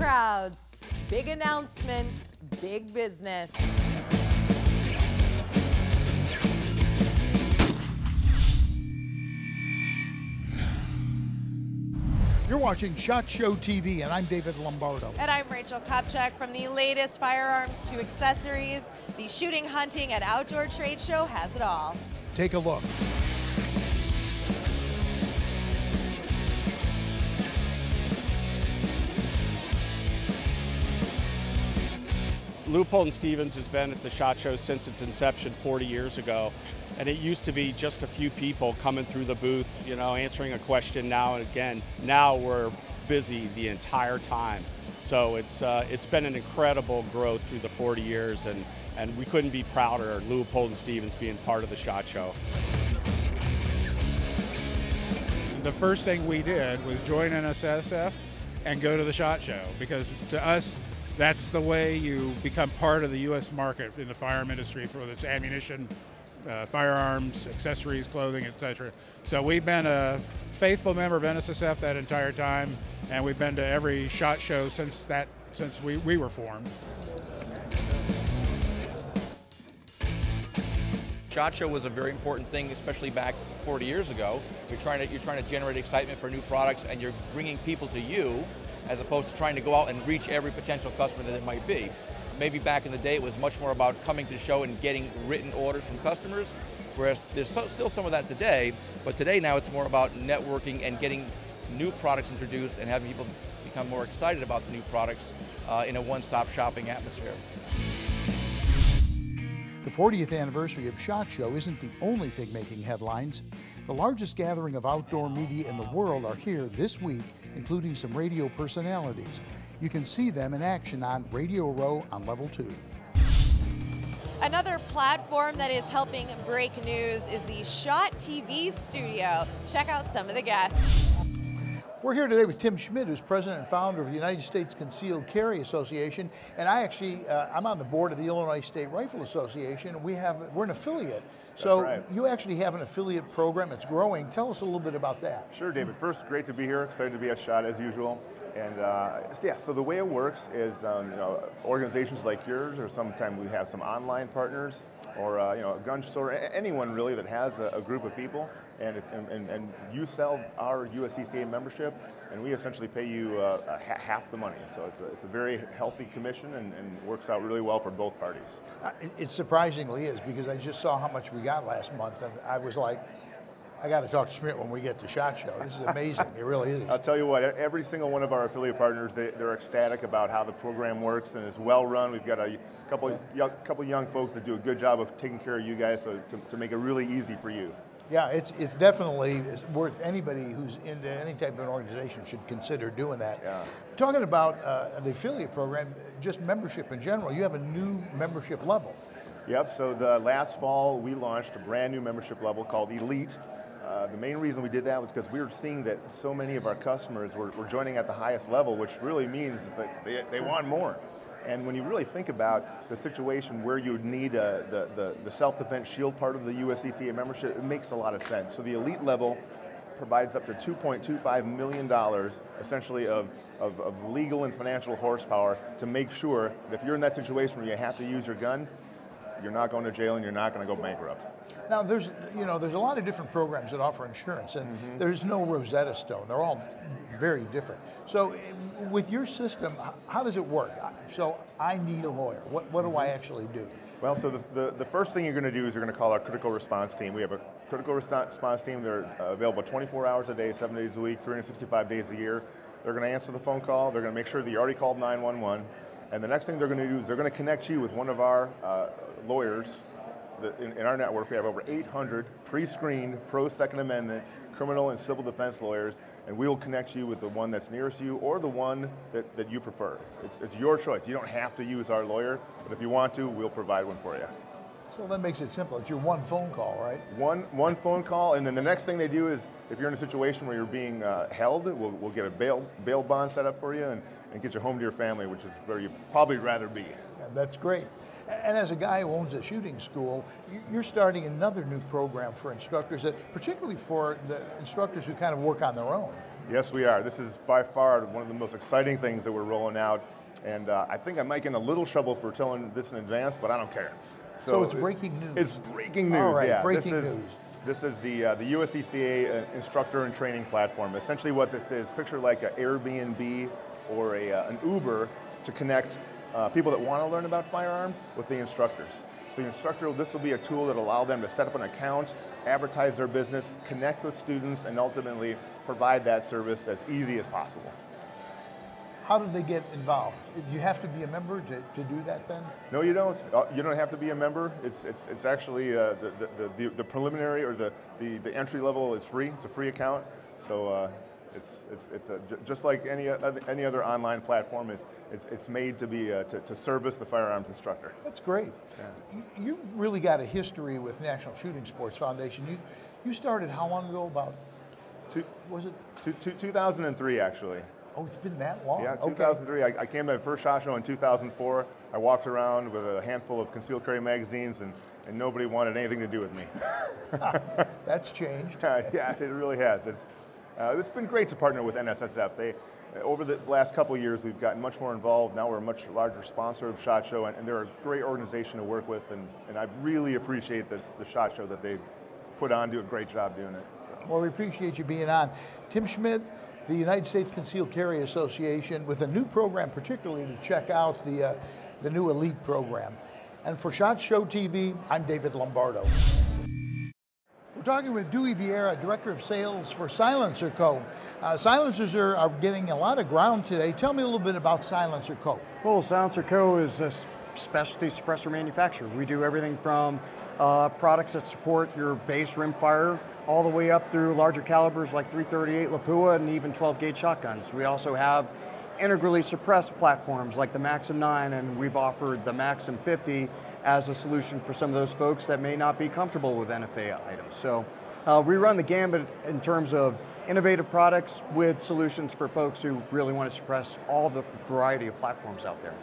crowds, big announcements, big business. You're watching SHOT Show TV, and I'm David Lombardo. And I'm Rachel Kopchak. From the latest firearms to accessories, the shooting, hunting, and outdoor trade show has it all. Take a look. Leupold & Stevens has been at the SHOT Show since its inception 40 years ago. And it used to be just a few people coming through the booth, you know, answering a question now and again. Now we're busy the entire time. So it's been an incredible growth through the 40 years, and we couldn't be prouder of Leupold & Stevens being part of the SHOT Show. The first thing we did was join NSSF and go to the SHOT Show, because to us, that's the way you become part of the U.S. market in the firearm industry, for its ammunition, firearms, accessories, clothing, etc. So we've been a faithful member of NSSF that entire time, and we've been to every SHOT Show since we were formed. SHOT Show was a very important thing, especially back 40 years ago. You're trying to generate excitement for new products, and you're bringing people to you, as opposed to trying to go out and reach every potential customer that it might be. Maybe back in the day, it was much more about coming to the show and getting written orders from customers, whereas there's still some of that today, but today now it's more about networking and getting new products introduced and having people become more excited about the new products in a one-stop shopping atmosphere. The 40th anniversary of SHOT Show isn't the only thing making headlines. The largest gathering of outdoor media in the world are here this week, including some radio personalities. You can see them in action on Radio Row on Level 2. Another platform that is helping break news is the SHOT TV studio. Check out some of the guests. We're here today with Tim Schmidt, who's president and founder of the United States Concealed Carry Association, and I'm on the board of the Illinois State Rifle Association. We're an affiliate. So right. You actually have an affiliate program that's growing. Tell us a little bit about that. Sure, David. First, great to be here. Excited to be at SHOT as usual. And yeah, so the way it works is, organizations like yours, or sometimes we have some online partners, or a gun store, anyone really that has a group of people, and you sell our USCCA membership, and we essentially pay you half the money. So it's a very healthy commission, and works out really well for both parties. It surprisingly is, because I just saw how much we got last month, and I was like, I got to talk to Schmidt when we get to SHOT Show. This is amazing. It really is. I'll tell you what, every single one of our affiliate partners, they're ecstatic about how the program works, and it's well run. We've got a couple young folks that do a good job of taking care of you guys, so to make it really easy for you. Yeah, it's definitely worth anybody who's into any type of an organization should consider doing that. Yeah. Talking about the affiliate program, just membership in general, you have a new membership level. Yep, so the last fall we launched a brand new membership level called Elite. The main reason we did that was because we were seeing that so many of our customers were joining at the highest level, which really means that they want more. And when you really think about the situation where you would need the self-defense shield part of the USCCA membership, it makes a lot of sense. So the Elite level provides up to $2.25 million, essentially, of legal and financial horsepower to make sure that if you're in that situation where you have to use your gun, you're not going to jail and you're not going to go bankrupt. Now there's a lot of different programs that offer insurance, and there's no Rosetta Stone. They're all very different. So with your system, how does it work? So I need a lawyer. What do I actually do? Well, so the first thing you're going to do is you're going to call our critical response team. We have a critical response team. They're available 24 hours a day, 7 days a week, 365 days a year. They're going to answer the phone call. They're going to make sure that you already called 911. And the next thing they're going to do is they're going to connect you with one of our lawyers. In our network, we have over 800 pre-screened, pro-Second Amendment, criminal and civil defense lawyers, and we will connect you with the one that's nearest you or the one that you prefer. It's your choice. You don't have to use our lawyer, but if you want to, we'll provide one for you. So that makes it simple. It's your one phone call, right? One phone call, and then the next thing they do is, if you're in a situation where you're being held, we'll get a bail bond set up for you and get you home to your family, which is where you'd probably rather be. Yeah, that's great. And as a guy who owns a shooting school, you're starting another new program for instructors, that particularly for the instructors who kind of work on their own. Yes, we are. This is by far one of the most exciting things that we're rolling out. And I think I might get in a little trouble for telling this in advance, but I don't care. So it's breaking news. It's breaking news, All right, yeah. breaking news. This is the USCCA instructor and training platform. Essentially what this is, picture like an Airbnb or an Uber to connect people that want to learn about firearms with the instructors. So the instructor, this will be a tool that will allow them to set up an account, advertise their business, connect with students, and ultimately provide that service as easy as possible. How do they get involved? Do you have to be a member to do that then? No, you don't. You don't have to be a member. It's actually the preliminary or the entry level is free. It's a free account. So just like any other online platform. It's made to be to service the firearms instructor. That's great. Yeah. You've really got a history with National Shooting Sports Foundation. You started how long ago? About was it 2003 actually. Oh, it's been that long? Yeah, 2003. Okay. I came to my first SHOT Show in 2004. I walked around with a handful of concealed carry magazines and nobody wanted anything to do with me. That's changed. Yeah, it really has. It's been great to partner with NSSF. Over the last couple of years, we've gotten much more involved. Now we're a much larger sponsor of SHOT Show, and they're a great organization to work with, and I really appreciate the SHOT Show that they put on, do a great job doing it. So. Well, we appreciate you being on. Tim Schmidt, the United States Concealed Carry Association, with a new program particularly to check out, the new Elite program. And for SHOT Show TV, I'm David Lombardo. We're talking with Dewey Vieira, Director of Sales for Silencer Co. Silencers are getting a lot of ground today. Tell me a little bit about Silencer Co. Well, Silencer Co. is a specialty suppressor manufacturer. We do everything from products that support your base rimfire all the way up through larger calibers like .338 Lapua and even 12-gauge shotguns. We also have integrally suppressed platforms like the Maxim 9, and we've offered the Maxim 50 as a solution for some of those folks that may not be comfortable with NFA items. So we run the gambit in terms of innovative products with solutions for folks who really want to suppress all the variety of platforms out there.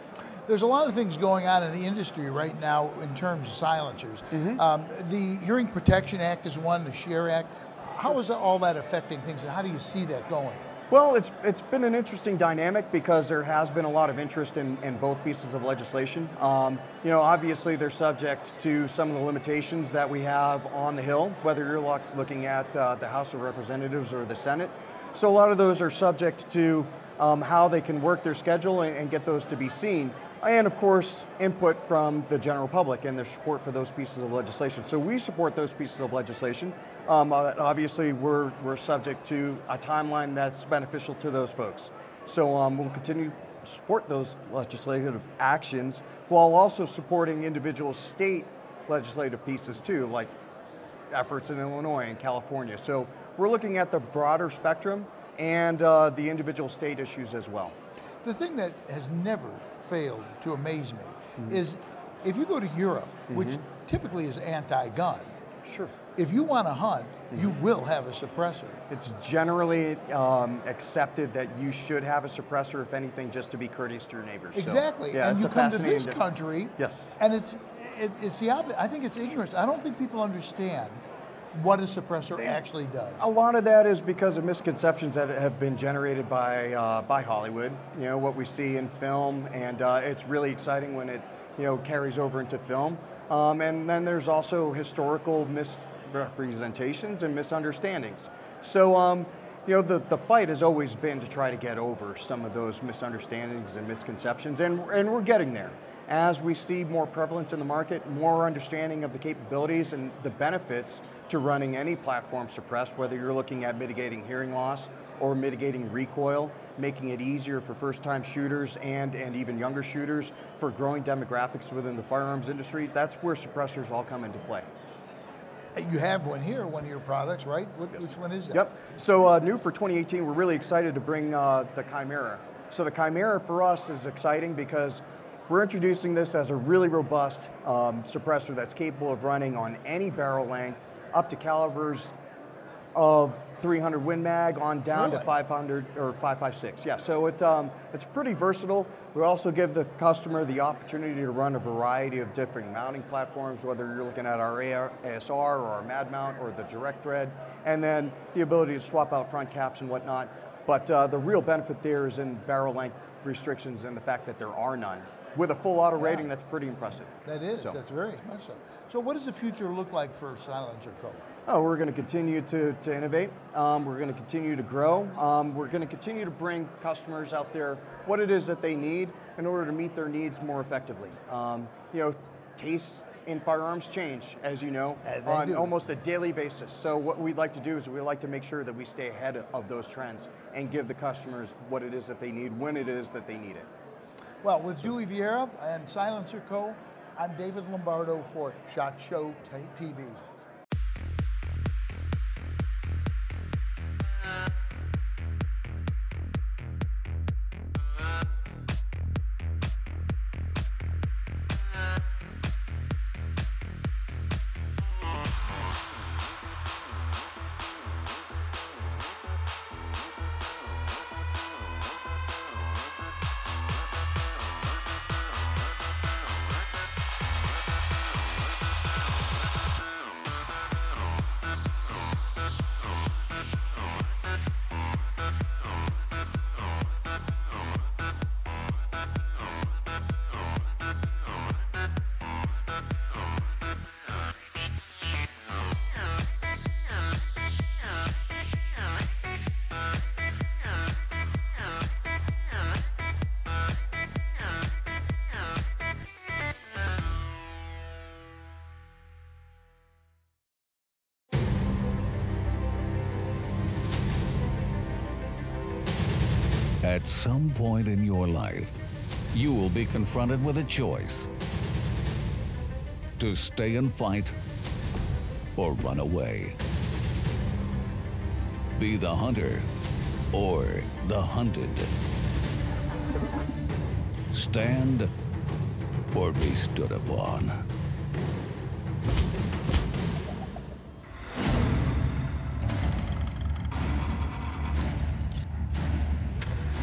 There's a lot of things going on in the industry right now in terms of silencers. The Hearing Protection Act is one, the SHARE Act. How is all that affecting things, and how do you see that going? Well, it's been an interesting dynamic because there has been a lot of interest in both pieces of legislation. You know, obviously they're subject to some of the limitations that we have on the Hill, whether you're looking at the House of Representatives or the Senate. So a lot of those are subject to how they can work their schedule and get those to be seen. And of course, input from the general public and their support for those pieces of legislation. So we support those pieces of legislation. Obviously, we're subject to a timeline that's beneficial to those folks. So we'll continue to support those legislative actions while also supporting individual state legislative pieces too, like efforts in Illinois and California. So we're looking at the broader spectrum and the individual state issues as well. The thing that has never failed to amaze me is if you go to Europe, which typically is anti-gun, sure, if you want to hunt, you will have a suppressor. It's generally accepted that you should have a suppressor, if anything, just to be courteous to your neighbors. Exactly, so, yeah, and you come to this country, yes, and it's the opposite. I think it's ignorance. I don't think people understand what a suppressor actually does. A lot of that is because of misconceptions that have been generated by Hollywood. You know, what we see in film, and it's really exciting when it carries over into film. And then there's also historical misrepresentations and misunderstandings. So the fight has always been to try to get over some of those misunderstandings and misconceptions, and we're getting there. As we see more prevalence in the market, more understanding of the capabilities and the benefits to running any platform suppressed, whether you're looking at mitigating hearing loss or mitigating recoil, making it easier for first-time shooters and even younger shooters, for growing demographics within the firearms industry, that's where suppressors all come into play. You have one here, one of your products, right? Which one is that? Yep. So new for 2018, we're really excited to bring the Chimera. So the Chimera for us is exciting because we're introducing this as a really robust suppressor that's capable of running on any barrel length, up to calibers of 300 Win Mag on down to 500 or 5.56. Yeah, so it's pretty versatile. We also give the customer the opportunity to run a variety of different mounting platforms, whether you're looking at our ASR or our Mad Mount or the direct thread, and then the ability to swap out front caps and whatnot. But the real benefit there is in barrel length restrictions and the fact that there are none. With a full auto rating, that's pretty impressive. That is, that's very much so. So what does the future look like for Silencer Co.? Oh, we're going to continue to innovate. We're going to continue to grow. We're going to continue to bring customers out there what it is that they need in order to meet their needs more effectively. You know, tastes in firearms change, as you know, on almost a daily basis. So what we'd like to do is we'd like to make sure that we stay ahead of those trends and give the customers what it is that they need when it is that they need it. Well, with Dewey Vieira and Silencer Co., I'm David Lombardo for SHOT Show TV. At some point in your life, you will be confronted with a choice: to stay and fight or run away. Be the hunter or the hunted. Stand or be stood upon.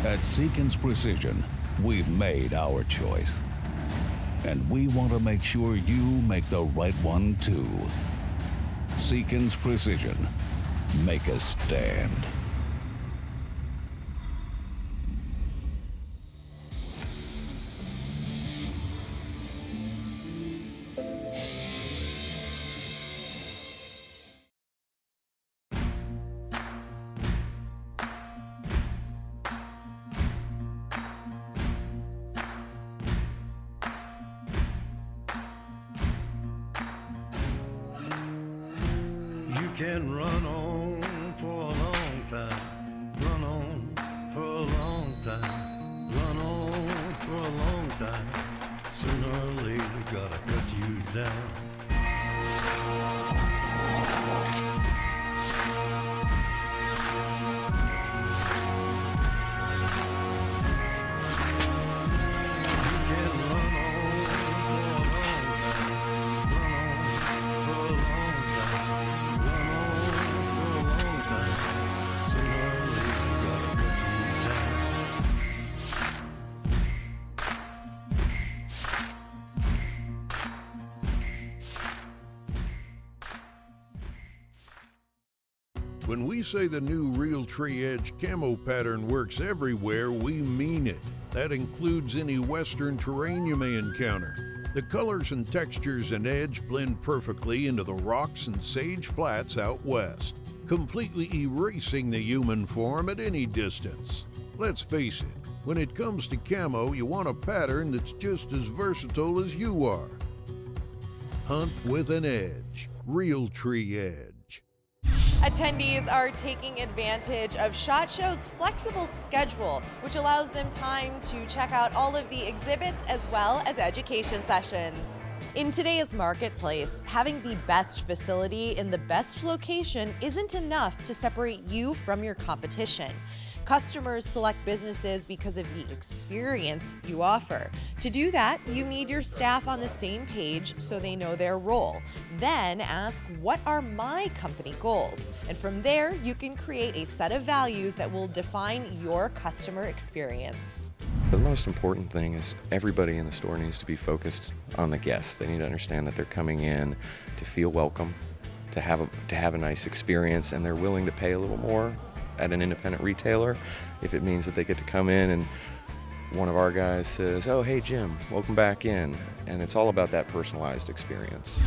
At Seekins Precision, we've made our choice. And we want to make sure you make the right one too. Seekins Precision. Make a stand. Can run on for a long time, run on for a long time, run on for a long time. Sooner or later, gotta cut you down. When we say the new Realtree Edge camo pattern works everywhere, we mean it. That includes any western terrain you may encounter. The colors and textures in Edge blend perfectly into the rocks and sage flats out west, completely erasing the human form at any distance. Let's face it, when it comes to camo, you want a pattern that's just as versatile as you are. Hunt with an edge. Realtree Edge. Attendees are taking advantage of SHOT Show's flexible schedule, which allows them time to check out all of the exhibits as well as education sessions. In today's marketplace, having the best facility in the best location isn't enough to separate you from your competition. Customers select businesses because of the experience you offer. To do that, you need your staff on the same page so they know their role. Then ask, what are my company goals? And from there, you can create a set of values that will define your customer experience. The most important thing is everybody in the store needs to be focused on the guests. They need to understand that they're coming in to feel welcome, to have a nice experience, and they're willing to pay a little more at an independent retailer, if it means that they get to come in and one of our guys says, "Oh, hey Jim, welcome back in," and it's all about that personalized experience.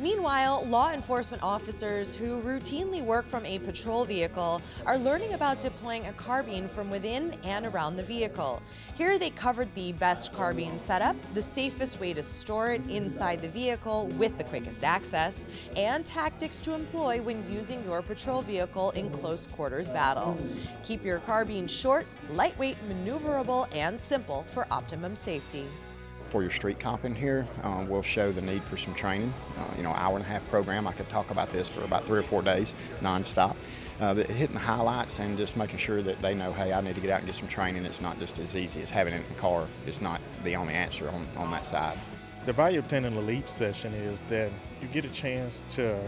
Meanwhile, law enforcement officers who routinely work from a patrol vehicle are learning about deploying a carbine from within and around the vehicle. Here they covered the best carbine setup, the safest way to store it inside the vehicle with the quickest access, and tactics to employ when using your patrol vehicle in close quarters battle. Keep your carbine short, lightweight, maneuverable, and simple for optimum safety. For your street comp in here, we'll show the need for some training. Hour-and-a-half program. I could talk about this for about 3 or 4 days, nonstop. But hitting the highlights and just making sure that they know, hey, I need to get out and get some training. It's not just as easy as having it in the car. It's not the only answer on that side. The value of attending the LEAP session is that you get a chance to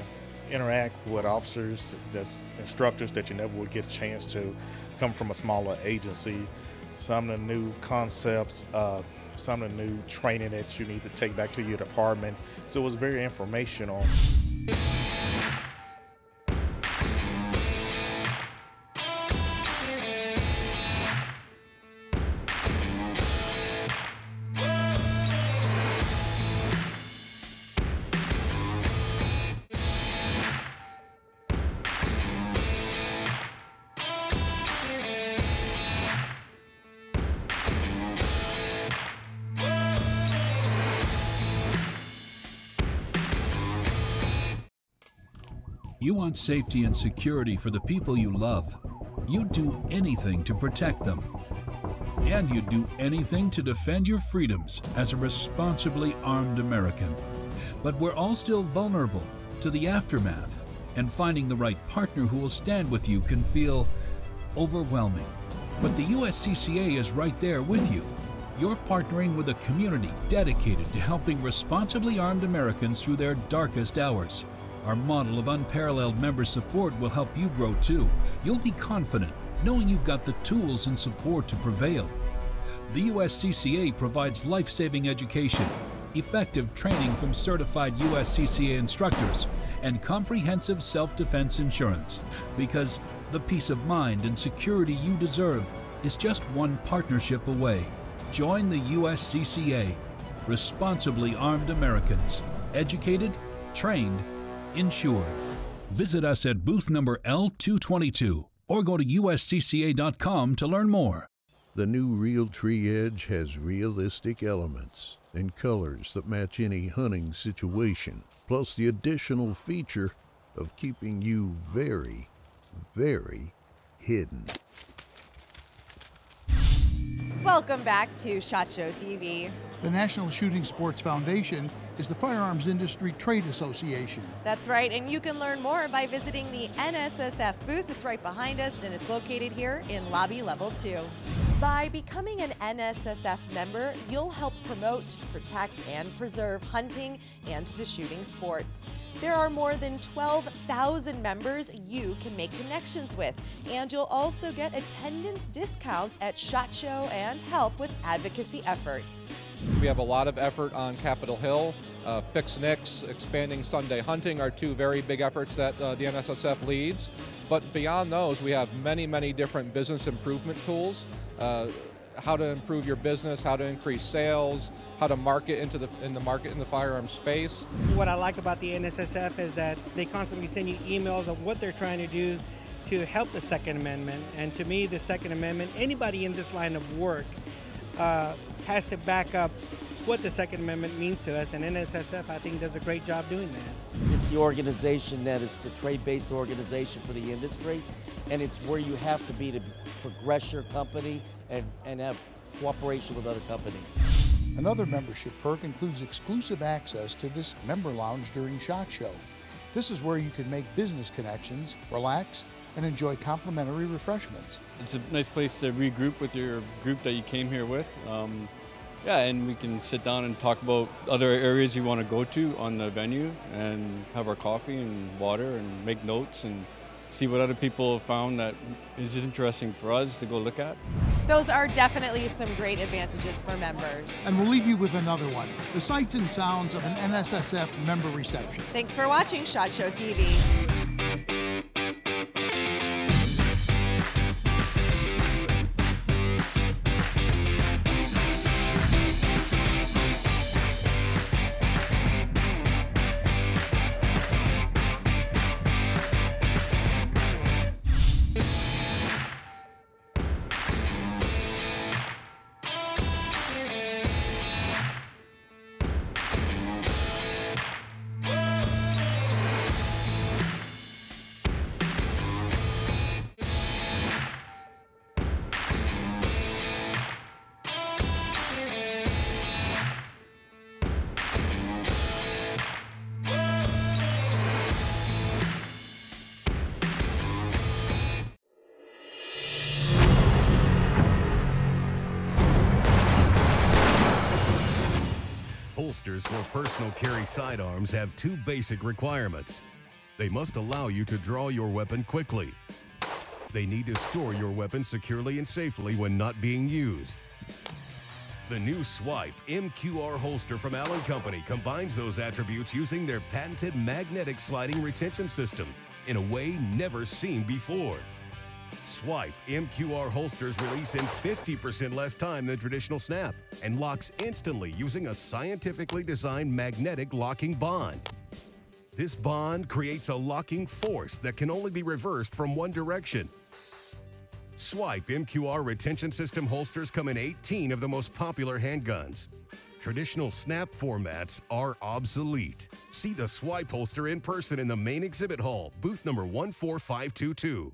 interact with officers, that's instructors that you never would get a chance to come from a smaller agency. Some of the new concepts, some of the new training that you need to take back to your department. So it was very informational. You want safety and security for the people you love. You'd do anything to protect them. And you'd do anything to defend your freedoms as a responsibly armed American. But we're all still vulnerable to the aftermath, and finding the right partner who will stand with you can feel overwhelming. But the USCCA is right there with you. You're partnering with a community dedicated to helping responsibly armed Americans through their darkest hours. Our model of unparalleled member support will help you grow too. You'll be confident knowing you've got the tools and support to prevail. The USCCA provides life-saving education, effective training from certified USCCA instructors, and comprehensive self-defense insurance. Because the peace of mind and security you deserve is just one partnership away. Join the USCCA. Responsibly armed Americans. Educated, trained, insured. Visit us at booth number L222 or go to uscca.com to learn more. The new Realtree Edge has realistic elements and colors that match any hunting situation, plus the additional feature of keeping you very, very hidden. Welcome back to SHOT Show TV. The National Shooting Sports Foundation is the Firearms Industry Trade Association. That's right, and you can learn more by visiting the NSSF booth. It's right behind us, and it's located here in Lobby Level 2. By becoming an NSSF member, you'll help promote, protect, and preserve hunting and the shooting sports. There are more than 12,000 members you can make connections with, and you'll also get attendance discounts at SHOT Show and help with advocacy efforts. We have a lot of effort on Capitol Hill. Fix Nicks, expanding Sunday hunting are two very big efforts that the NSSF leads. But beyond those, we have many, many different business improvement tools. How to improve your business, how to increase sales, how to market in the firearm space. What I like about the NSSF is that they constantly send you emails of what they're trying to do to help the Second Amendment. And to me, the Second Amendment, anybody in this line of work has to back up what the Second Amendment means to us, and NSSF, I think, does a great job doing that. It's the organization that is the trade-based organization for the industry, and it's where you have to be to progress your company and have cooperation with other companies. Another membership perk includes exclusive access to this member lounge during SHOT Show. This is where you can make business connections, relax, and enjoy complimentary refreshments. It's a nice place to regroup with your group that you came here with. Yeah, and we can sit down and talk about other areas you want to go to on the venue and have our coffee and water and make notes and see what other people have found that is interesting for us to go look at. Those are definitely some great advantages for members. And we'll leave you with another one, the sights and sounds of an NSSF member reception. Thanks for watching SHOT Show TV. holsters for personal carry sidearms have two basic requirements. They must allow you to draw your weapon quickly. They need to store your weapon securely and safely when not being used. The new Swipe MQR holster from Allen Company combines those attributes using their patented magnetic sliding retention system in a way never seen before. Swipe MQR holsters release in 50% less time than traditional snap and locks instantly using a scientifically designed magnetic locking bond. This bond creates a locking force that can only be reversed from one direction. Swipe MQR retention system holsters come in 18 of the most popular handguns. Traditional snap formats are obsolete. See the Swipe holster in person in the main exhibit hall, booth number 14522.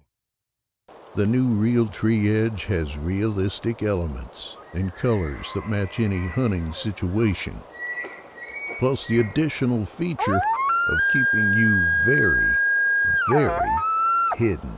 The new Realtree Edge has realistic elements and colors that match any hunting situation, plus the additional feature of keeping you very, very hidden.